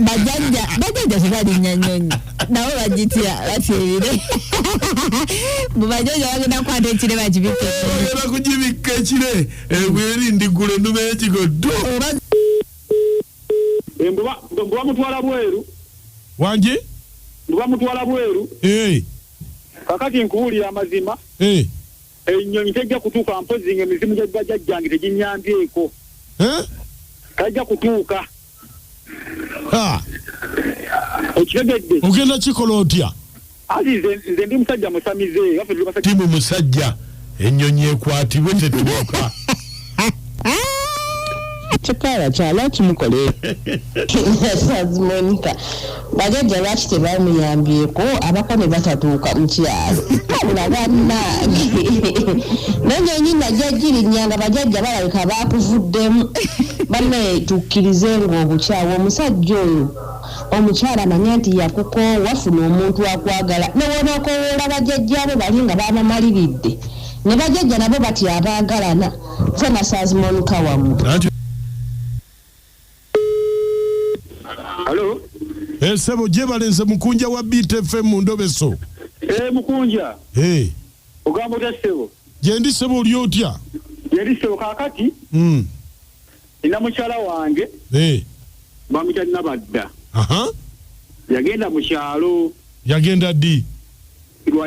bajanja sebali nyanyonyi nawo bajitia batire mubajanja bagenda kwanda ekire bajibike era kujibika ekire ebweri ndigule ndume ekigoddo mbuba mutwala bweru wanje mbuba mutwala bweru kakati nkuwulira amazima ennyonyi tejja kutuuka mpozi ng'emizimu gya bajjajjange teginyambyeko kajja kutuuka okitegedde ogenda kikola otya ati nze ndi musajja musamize timu musajja ennyonyi ekwatibwe tetuuka chakala chala kimukole Monica bajajja lwaki tebamuyambyeko abakone batatuuka mukyalo abulaganna n'ennyonyi najja girinyanga bajajja balabika bakuvuddemu banne tukkirize ng'obukyawo omusajja oyo omukyala amanya nti yakukoowa funa omuntu akwagala newonakowoola bajajjabo bali nga bamamaliridde ne bajajja nabo bati abaagalana fena Monica wamu. Hello? Sebo jebalenze mukunja wa BTFM mu Ndobeso. Mukunja. Ogamba otya Sebo? Jendi Sebo oli otya? Jendi Sebo kakati? Ina mukyala wange. Bamutya Nabadda. Yagenda mu kyalo. Yagenda ddi?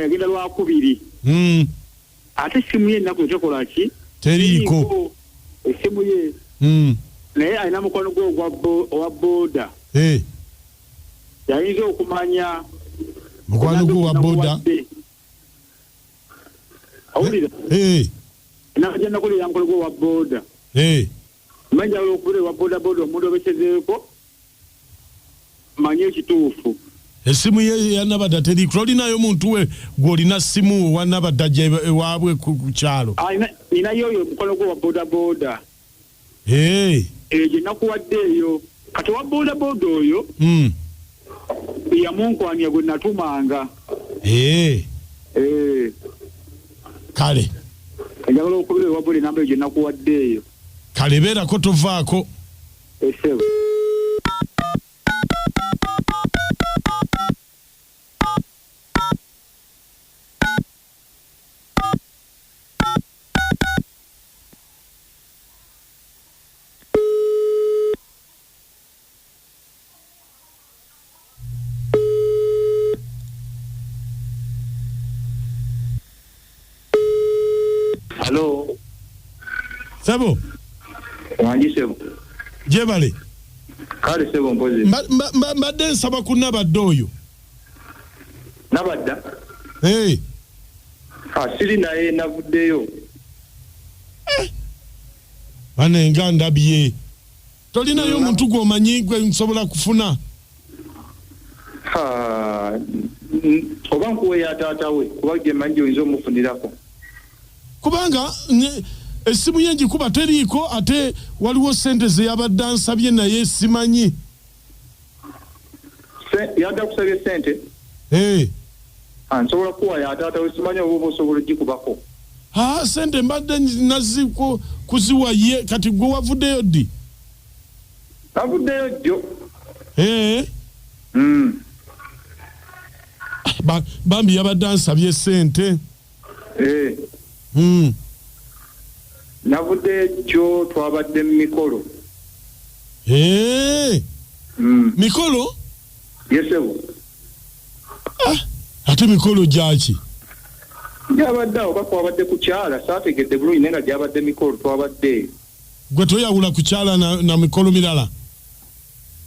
Yagenda lwakubiri. Ate simu ye ennaku tekola ki? Teriiko. Esimu ye. Naye alina mukono gwe ogwa booda. Yayinza okumanya mukwano gwe wa booda. Awulira? Nakajja nakulira mukono gwe wa booda. Manja olwokubira wa booda omuntu obesezeeko manye ekituufu. Esimu ye ya Nabadda teriiko. Olinayo omuntu we gw'olina simu wa Nabadda ewaabwe ku kyalo? Ninayo oyo mukono gwe wa booda. Gye nakuwadde eyo kati wa booda oyo yamunkwanya gwe natumanga. Kale njagala okubira wa booda namba gye nakuwadde eyo. Kale beerako tovaako. Esebo Hello. Sebo. Wanji Sebo. Jebale. Kale Sebo mpozi. Mbadde nsaba ku Nabadda oyo. Nabadda? Siri naye navuddeyo. Banenga ndabye. Tolinayo omuntu gw'omanyi gwe nsobola kufuna. Oba nkuwe ya taata we kuba gye manyi oyinza omufunirako. Kubanga esimu ye ngikuba teriiko ate waliwo sente ze yabadde ansabye naye simanyi. Yadda kusabye sente? Nsobola kuwa ya taata we simanyi oba osobola ogikubako. Sente mbadde kuziwa ye kati gwe wavuddeyo ddi? Navuddeyo jjo. Bambi yabadde ansabye sente. Navudde jjo twabadde mu mikolo. Mikolo? Yesebo. Ate mikolo gyaki? Gyabadde oba twabadde ku kyala saategedde bulungi naye nga gyabadde mikolo twabadde. Gwe toyawula ku kyala na mikolo mirala?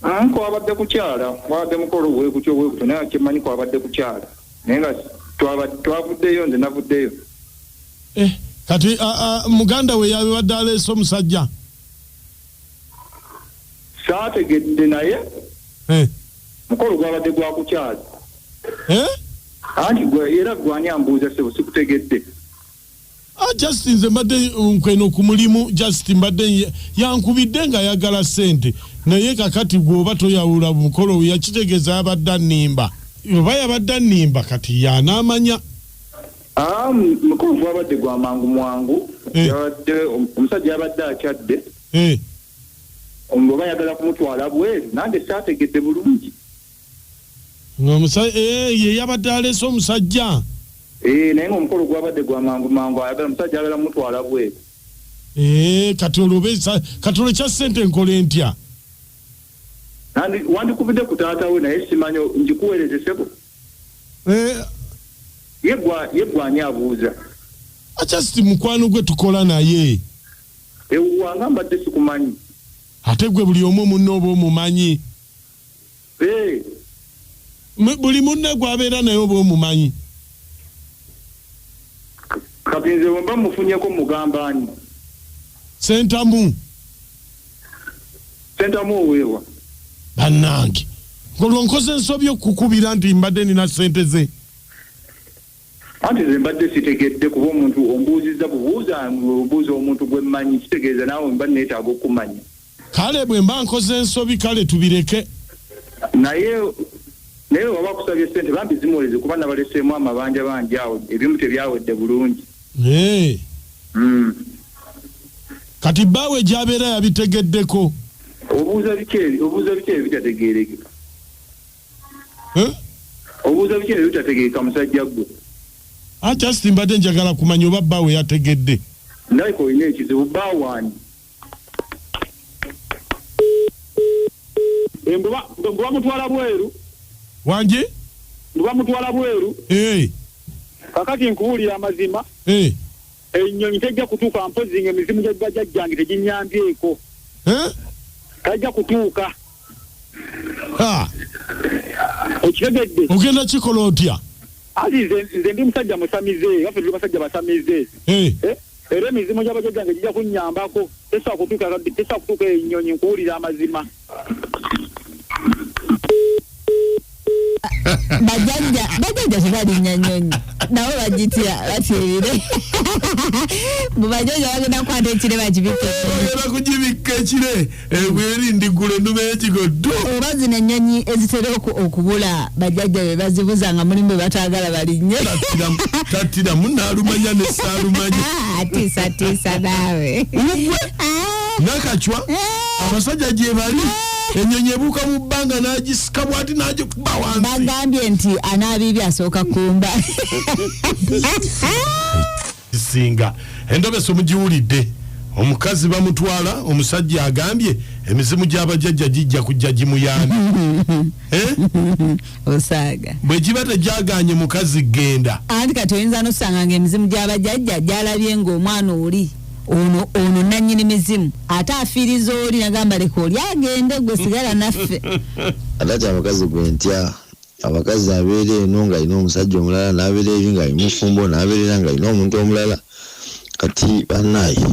Kwabadde ku kyala twabadde mukolo bwekutyo naye kimanyi kwabadde ku kyala naye nga twavuddeyo nze navuddeyo. Kati muganda we yabadde aleese omusajja? Saategedde naye mukolo gwabadde gwa ku kyala. Anti era gwani ambuuza Sebo sikutegedde. Just nze mbadde nkweno ku mulimu just mbadde yankubidde nga yagala sente naye kakati gwoba toyawula mukolo yakitegeeza yabadde annimba oba yabadde annimba kati yanaamanya. Mukolo gwabadde gwa mangu mwangu. Omusajja yabadde akyadde. oba yagala kumutwala bweru nange saategedde bulungi ye yabadde aleese omusajja naye ng'omukolo gwabadde gwa mangu ayagala omusajja agala mutwala bweru kati olwo kya ssente nkole ntya wandikubidde ku taata we naye simanyi njikuweereze sebo ye gwani abuuza akyasiti mukwano gwe tukola naye wanga mbadde sikumanyi ate gwe buli omu munne oba omumanyi buli munne gwabeera naye oba omumanyi kati nze wemba mufunyeko mugambaani sentamu oweewa bannange ngolwo nkoze ensobi okukubira nti mbadde nina ssente ze anti nze mbadde sitegedde kuba omuntu ombuuzizza bubuuza omuntu gwe mmanyi kitegeeza naawe mba neetaaga okumanya kale bwe mba nkoze ensobi kale tubireke naye waba kusabye ssente bambi zimwoleze kuba nabaleseemu amabanja bangi awo ebimu tebyawedde bulungi kati bbaawe gy'abeera yabitegeddeko obuuza biki ebyo bitategeerekeka obuuza biki ebyo bitategeereka musajja gwe akyasiti mbadde njagala kumanya oba bbaawe yategedde naiko olina ekizibu bbaawaani mbuba mutwala bweru wangi mbuba mutwala bweru kakati nkuwulira amazima ennyonyi tejja kutuuka mpozi ng'emizimu gya bajjajjange teginyambyeko tajja kutuuka okitegedde ogenda kikola otya ati nze ndi musajja musamize waffe tuli basajja basamize era emizimu gy'abajjajjange gijja kunnyambako tesobola kutuuka ennyonyi nkuwulira amazima bajjajja tebalinnya nnyonyi nabo bagitya batyebire bubajjajja bagenda kukwata ekire bagenda kugibikka ekire bwerindigula endume y'ekigoddo oba zino ennyonyi ezitera okubula bajjajja be bazibuza nga mulimu bwe bataagala balinnye tattira munaalumanya ne saalumanya atiisatiisa naawe nakacwa abasajja gye bali ennyonyi ebuuka mu bbanga n'agisika bw'ati n'agikuba wansi bagambye nti anaabibye asooka kumba singa endobesa omugiwulidde omukazi bamutwala omusajja agambye emizimu gy'abajjajja gijja kujja gimuyambi osaaga bwe giba tegyaganye mukazi genda anti kati oyinza n'osanga ng'emizimu gy'abajjajja gyalabye ng'omwana oli ono nannyini mizimu ate afiiriza oli nagamba leka oli agende gwe sigala naffe atati abakazi gwe ntya abakazi abeera eno ng'alina omusajja omulala n'abeera eri ng'alina mufumbo n'abeerera ng'alina omuntu omulala kati bannaaye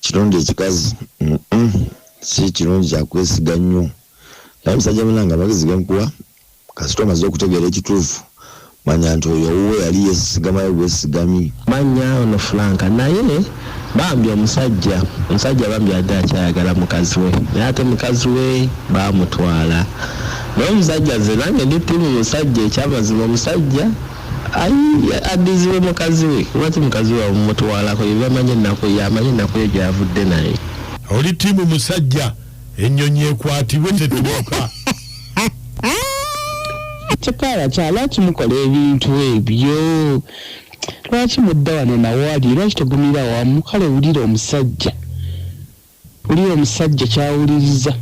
kirungi ekikazi si kirungi kyakwesiga nnyo naye omusajja munanga amagezi genkuwa kasita omaze okutegeera ekituufu manya nti oyo owuwe yali yeesigamayo bwesigamye manya ono Franka naye bambi omusajja bambi adde akyayagala mukazi we naye ate mukazi we baamutwala naye omusajja ze nange ndi timu musajja ekyamazima omusajja addiziwe mukazi we lwaki mukazi we amutwalako yebamanye ennaku yo gyavudde naye oli timu musajja ennyonyi ekwatibwe tetuuka kyekala kyalwaki mukola ebintu ebyo lwaki mudda wano nawali lwaki tegumira wamu kale wulira omusajja kyawuliriza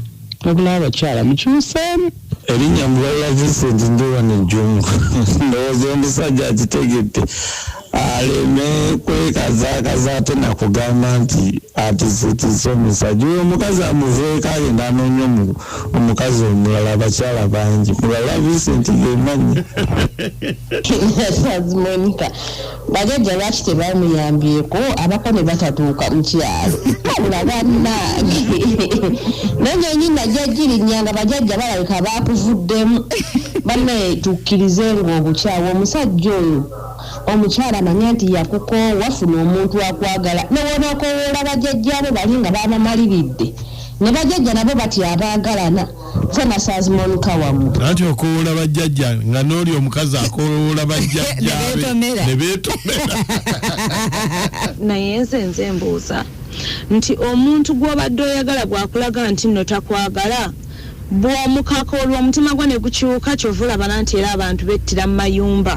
wabula abakyala mukyuseemu erinnya mubala Vincent ndi wano ejjumu ndowooza omusajja akitegedde aleme kwekazaakaza ate nakugamba nti atisiitise omusajja oyo omukazi amuveeko agenda anoonya omukazi omulala abakyala bangi mubala Vincent gemanyi Monica bajjajja lwaki tebamuyambyeko abako ne batatuuka mu kyalo wabula bannange n'ennyonyi najja girinnya nga bajjajja balabika baakuvuddemu banne tukkirize ng'obukyawe omusajja oyo omukyala amanya nti yakukoowa funa omuntu akwagala newonakowoola bajjajjabo bali nga babamaliridde ne bajjajja nabo bati abaagalana fena saazi Monica wamu anti okowoola bajjajja nga n'oli omukazi akowoola bajjajja ne beetomera naye nze mbuuza nti omuntu gw'obadde oyagala bw'akulaga nti nno takwagala bw'omukaka olw'omutima gwe ne gukyuka kyovula bana nti era abantu bettira mu mayumba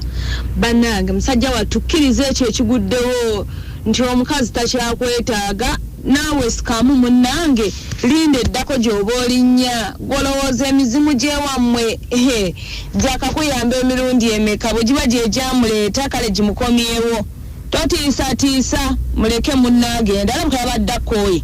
bannange musajja watukkiriza ekyo ekiguddewo nti omukazi takyakwetaaga naawe sikamu munnange linda eddako gy'oba olinnya gwolowooza emizimu gy'ewammwe gyakakuyamba emirundi emeka bwe giba gyegyamuleeta kale gimukomyewo totiisatiisa muleke munnagenda alabika yabadde akkooye